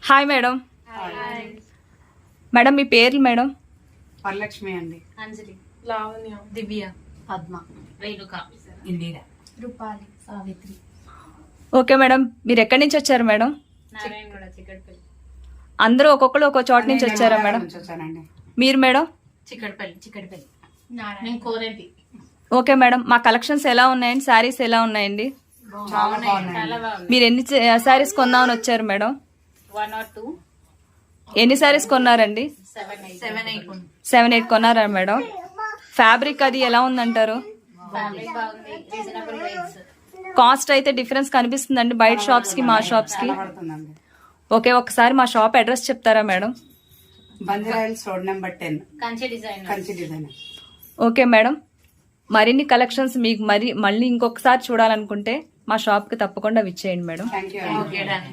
Hi madam. Madam మీ పేర్లు madam? Varalakshmi అండి, అంజలి, లావణ్య, దివ్య, Padma, Renuka, Indira. Rupali, Savitri. Okay madam, మీరు ఎక్కడి నుంచి వచ్చారు మేడం? నారాయణగూడ, చిక్కడపల్లి. అందరూ ఒక్కొక్కరు ఒక్కో చోట నుంచి నేను వచ్చారా మంగళవారం మేడం? నుంచి వచ్చానండి. మీరు మేడం? చిక్కడపల్లి. నేను కోరేంటి. ఓకే మేడం, మా కలెక్షన్స్ ఎలా ఉన్నాయండి? శారీస్ ఎలా ఉన్నాయండి? చాలా బాగున్నాయి. చాలా బాగుంది. మీరు ఎన్ని శారీస్ కొందామని వచ్చారు మేడం? 1 or 2, ఎన్ని శారీస్ కొన్నారండి? 7, 8. 7-8 కొన్నారా మేడం? ఫ్యాబ్రిక్ అది ఎలా ఉందంటారు? ఫ్యాబ్రిక్ బాగుంది, రీజనబుల్ రేట్స్. కాస్ట్ అయితే డిఫరెన్స్ కనిపిస్తుందండి బయట షాప్స్ కి మా షాప్స్ కి. పడుతుందండి. ఓకే, ఒకసారి మా షాప్ అడ్రస్ చెప్తారా madam? Banjara Hills road number 10, Kanchi design. Kanchi design. Okay madam, మరిన్ని కలెక్షన్స్ మీకు మళ్ళీ ఇంకొకసారి చూడాలనుకుంటే మా షాప్కి తప్పకుండా విచ్చేయండి madam. Thank you. Okay, done.